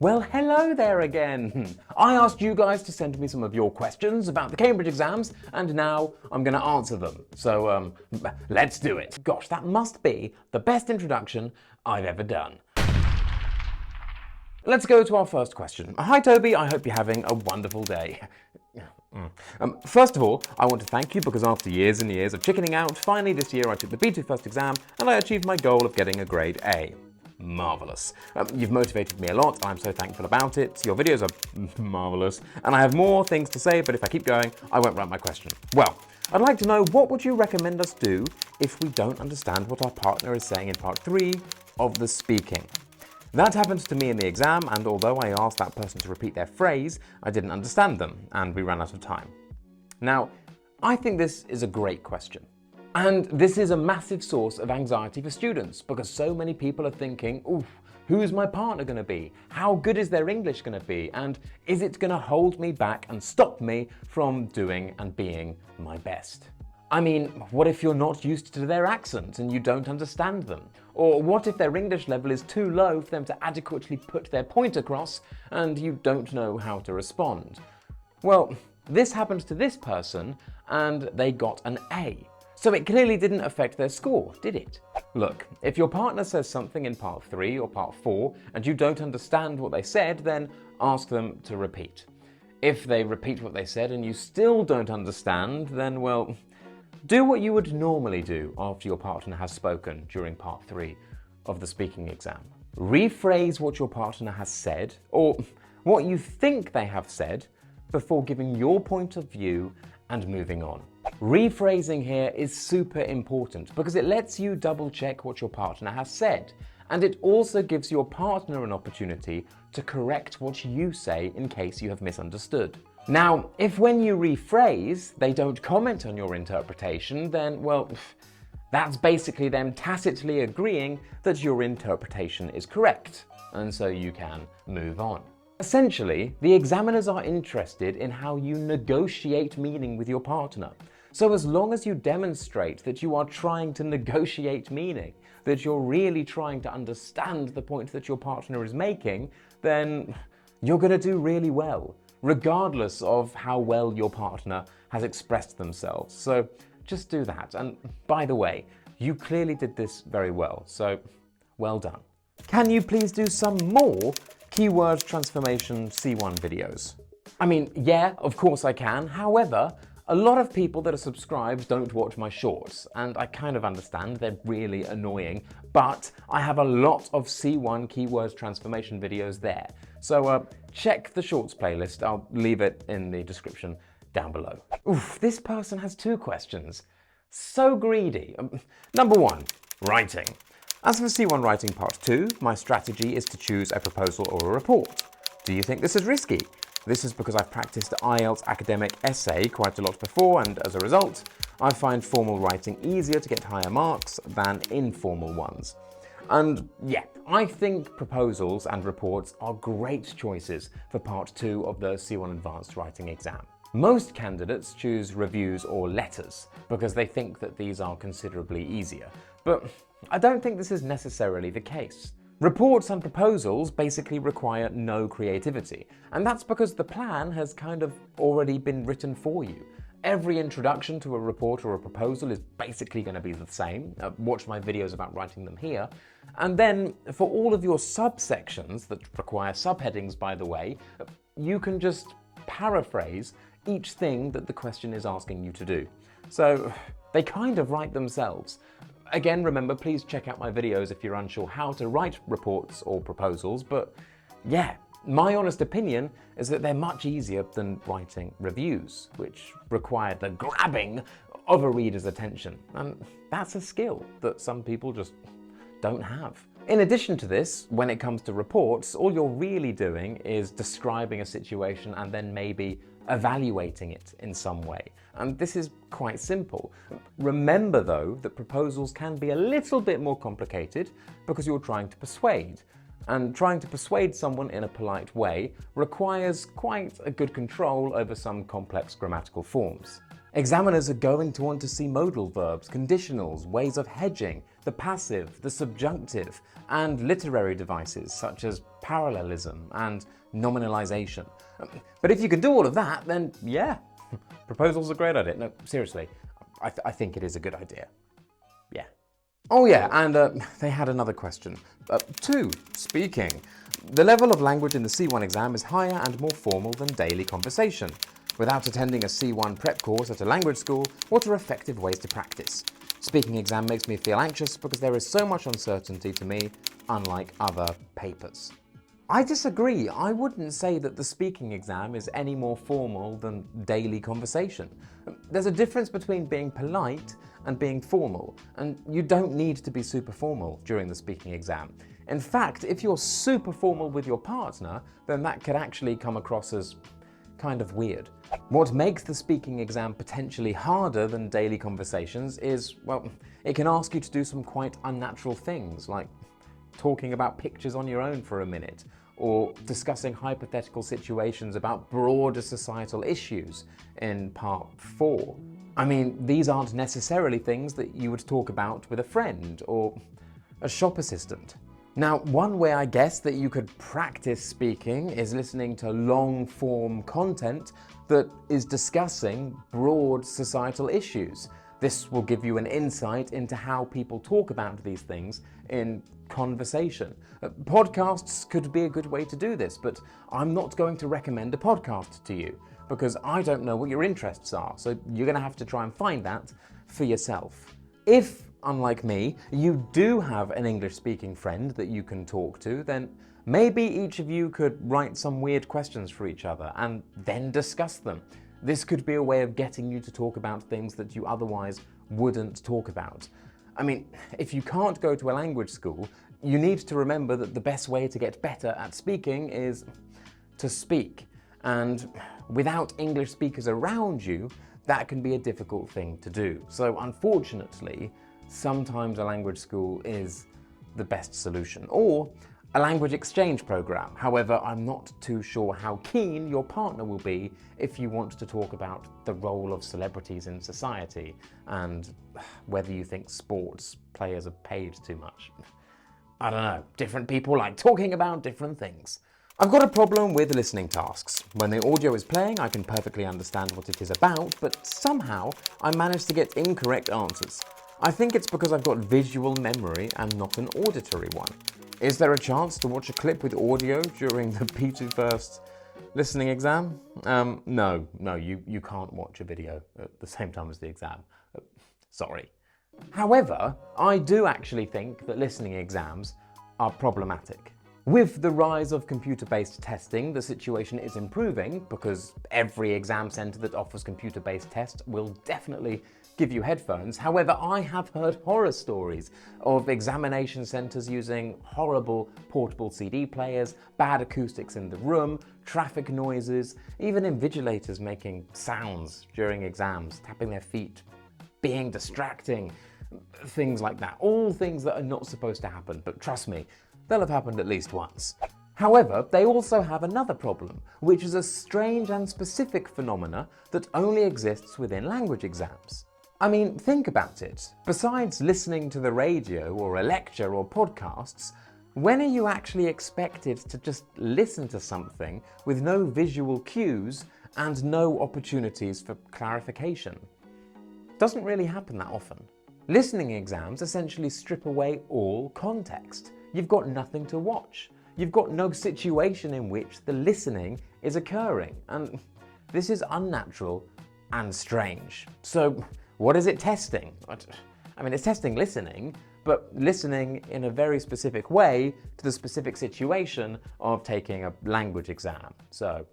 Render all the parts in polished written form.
Well, hello there again. I asked you guys to send me some of your questions about the Cambridge exams, and now I'm going to answer them. So, let's do it. Gosh, that must be the best introduction I've ever done. Let's go to our first question. Hi, Toby. I hope you're having a wonderful day. First of all, I want to thank you because after years and years of chickening out, finally this year I took the C2 first exam and I achieved my goal of getting a grade A. Marvellous. You've motivated me a lot, I'm so thankful about it. Your videos are marvellous, and I have more things to say, but if I keep going, I won't write my question. Well, I'd like to know, what would you recommend us do if we don't understand what our partner is saying in part 3 of the speaking? That happened to me in the exam, and although I asked that person to repeat their phrase, I didn't understand them, and we ran out of time. Now, I think this is a great question. And this is a massive source of anxiety for students because so many people are thinking, oof, who's my partner going to be? How good is their English going to be? And is it going to hold me back and stop me from doing and being my best? I mean, what if you're not used to their accent and you don't understand them? Or what if their English level is too low for them to adequately put their point across and you don't know how to respond? Well, this happened to this person and they got an A. So it clearly didn't affect their score, did it? Look, if your partner says something in part 3 or part 4 and you don't understand what they said, then ask them to repeat. If they repeat what they said and you still don't understand, then, well, do what you would normally do after your partner has spoken during part 3 of the speaking exam. Rephrase what your partner has said, or what you think they have said, before giving your point of view and moving on. Rephrasing here is super important because it lets you double check what your partner has said, and it also gives your partner an opportunity to correct what you say in case you have misunderstood. Now, if when you rephrase, they don't comment on your interpretation, then, well, that's basically them tacitly agreeing that your interpretation is correct, and so you can move on. Essentially, the examiners are interested in how you negotiate meaning with your partner. So as long as you demonstrate that you are trying to negotiate meaning, that you're really trying to understand the point that your partner is making, then you're going to do really well, regardless of how well your partner has expressed themselves. So just do that. And by the way, you clearly did this very well, so well done. Can you please do some more keyword transformation C1 videos? I mean, yeah, of course I can. However, a lot of people that are subscribed don't watch my shorts, and I kind of understand they're really annoying, but I have a lot of C1 keywords transformation videos there. So check the shorts playlist. I'll leave it in the description down below. Oof, this person has 2 questions. So greedy. Number 1, writing. As for C1 writing part 2, my strategy is to choose a proposal or a report. Do you think this is risky? This is because I've practiced IELTS academic essay quite a lot before, and as a result, I find formal writing easier to get higher marks than informal ones. And yeah, I think proposals and reports are great choices for part 2 of the C1 Advanced Writing exam. Most candidates choose reviews or letters because they think that these are considerably easier, but I don't think this is necessarily the case. Reports and proposals basically require no creativity, and that's because the plan has kind of already been written for you. Every introduction to a report or a proposal is basically going to be the same. Watch my videos about writing them here. And then for all of your subsections that require subheadings, by the way, you can just paraphrase each thing that the question is asking you to do. So they kind of write themselves. Again, remember, please check out my videos if you're unsure how to write reports or proposals, but yeah, my honest opinion is that they're much easier than writing reviews, which require the grabbing of a reader's attention, and that's a skill that some people just don't have. In addition to this, when it comes to reports, all you're really doing is describing a situation and then maybe evaluating it in some way. And this is quite simple. Remember though that proposals can be a little bit more complicated because you're trying to persuade. And trying to persuade someone in a polite way requires quite a good control over some complex grammatical forms. Examiners are going to want to see modal verbs, conditionals, ways of hedging, the passive, the subjunctive, and literary devices such as parallelism and nominalization. But if you can do all of that, then yeah, proposal's a great idea. No, seriously, I think it is a good idea. Yeah. Oh yeah, and they had another question. 2. Speaking. The level of language in the C1 exam is higher and more formal than daily conversation. Without attending a C1 prep course at a language school, what are effective ways to practice? Speaking exam makes me feel anxious because there is so much uncertainty to me, unlike other papers. I disagree. I wouldn't say that the speaking exam is any more formal than daily conversation. There's a difference between being polite and being formal, and you don't need to be super formal during the speaking exam. In fact, if you're super formal with your partner, then that could actually come across as kind of weird. What makes the speaking exam potentially harder than daily conversations is, well, it can ask you to do some quite unnatural things, like talking about pictures on your own for a minute, or discussing hypothetical situations about broader societal issues in part 4. I mean, these aren't necessarily things that you would talk about with a friend or a shop assistant. Now, one way I guess that you could practice speaking is listening to long-form content that is discussing broad societal issues. This will give you an insight into how people talk about these things in conversation. Podcasts could be a good way to do this, but I'm not going to recommend a podcast to you because I don't know what your interests are, so you're going to have to try and find that for yourself. If, unlike me, you do have an English-speaking friend that you can talk to, then maybe each of you could write some weird questions for each other and then discuss them. This could be a way of getting you to talk about things that you otherwise wouldn't talk about. I mean, if you can't go to a language school, you need to remember that the best way to get better at speaking is to speak. And without English speakers around you, that can be a difficult thing to do. So unfortunately, sometimes a language school is the best solution, or a language exchange program. However, I'm not too sure how keen your partner will be if you want to talk about the role of celebrities in society and whether you think sports players are paid too much. I don't know, different people like talking about different things. I've got a problem with listening tasks. When the audio is playing, I can perfectly understand what it is about, but somehow I manage to get incorrect answers. I think it's because I've got visual memory and not an auditory one. Is there a chance to watch a clip with audio during the P2 First listening exam? No, you can't watch a video at the same time as the exam. Sorry. However, I do actually think that listening exams are problematic. With the rise of computer-based testing, the situation is improving because every exam centre that offers computer-based tests will definitely give you headphones. However, I have heard horror stories of examination centres using horrible portable CD players, bad acoustics in the room, traffic noises, even invigilators making sounds during exams, tapping their feet, being distracting, things like that. All things that are not supposed to happen, but trust me, they'll have happened at least once. However, they also have another problem, which is a strange and specific phenomena that only exists within language exams. I mean, think about it. Besides listening to the radio or a lecture or podcasts, when are you actually expected to just listen to something with no visual cues and no opportunities for clarification? Doesn't really happen that often. Listening exams essentially strip away all context. You've got nothing to watch. You've got no situation in which the listening is occurring, and this is unnatural and strange. So, what is it testing? I mean, it's testing listening, but listening in a very specific way to the specific situation of taking a language exam. So,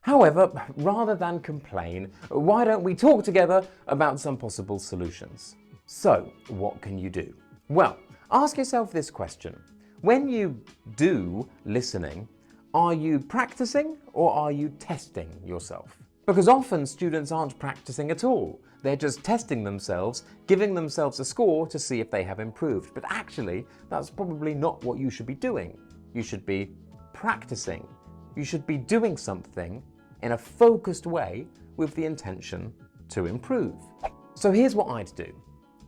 However, rather than complain, why don't we talk together about some possible solutions? So, what can you do? Well, ask yourself this question. When you do listening, are you practicing or are you testing yourself? Because often students aren't practicing at all. They're just testing themselves, giving themselves a score to see if they have improved. But actually, that's probably not what you should be doing. You should be practicing. You should be doing something in a focused way with the intention to improve. So here's what I'd do.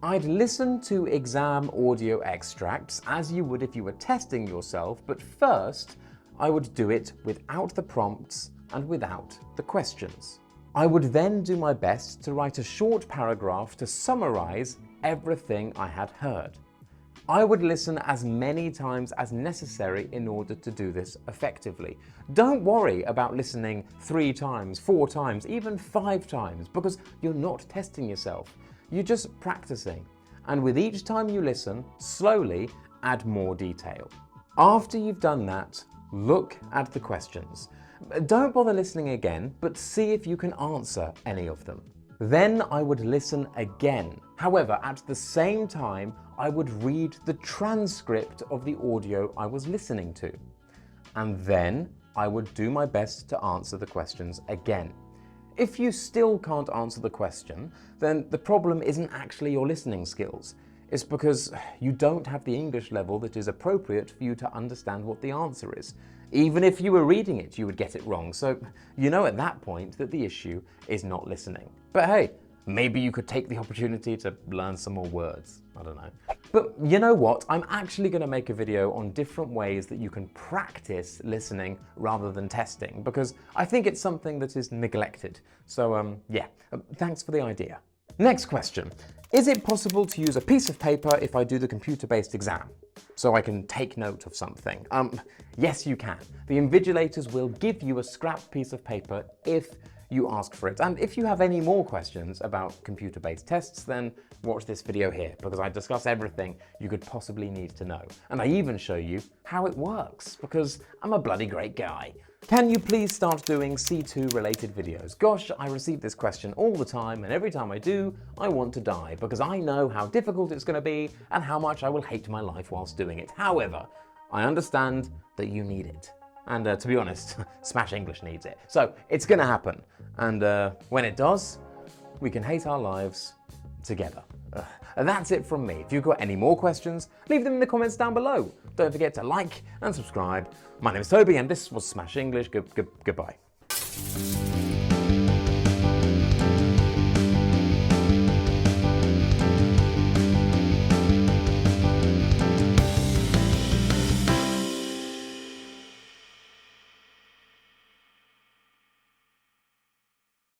I'd listen to exam audio extracts as you would if you were testing yourself, but first I would do it without the prompts and without the questions. I would then do my best to write a short paragraph to summarize everything I had heard. I would listen as many times as necessary in order to do this effectively. Don't worry about listening 3 times, 4 times, even 5 times, because you're not testing yourself. You're just practicing. And with each time you listen, slowly add more detail. After you've done that, look at the questions. Don't bother listening again, but see if you can answer any of them. Then I would listen again. However, at the same time, I would read the transcript of the audio I was listening to. And then I would do my best to answer the questions again. If you still can't answer the question, then the problem isn't actually your listening skills. It's because you don't have the English level that is appropriate for you to understand what the answer is. Even if you were reading it, you would get it wrong. So you know at that point that the issue is not listening. But hey, maybe you could take the opportunity to learn some more words. I don't know. But you know what? I'm actually going to make a video on different ways that you can practice listening rather than testing, because I think it's something that is neglected. So thanks for the idea. Next question. Is it possible to use a piece of paper if I do the computer-based exam, so I can take note of something? Yes, you can. The invigilators will give you a scrap piece of paper if you ask for it. And if you have any more questions about computer-based tests, then watch this video here, because I discuss everything you could possibly need to know. And I even show you how it works, because I'm a bloody great guy. Can you please start doing C2 related videos? Gosh, I receive this question all the time, and every time I do, I want to die, because I know how difficult it's going to be and how much I will hate my life whilst doing it. However, I understand that you need it. And to be honest, Smash English needs it. So it's going to happen. And when it does, we can hate our lives together. And that's it from me. If you've got any more questions, leave them in the comments down below. Don't forget to like and subscribe. My name is Toby, and this was Smash English. Goodbye.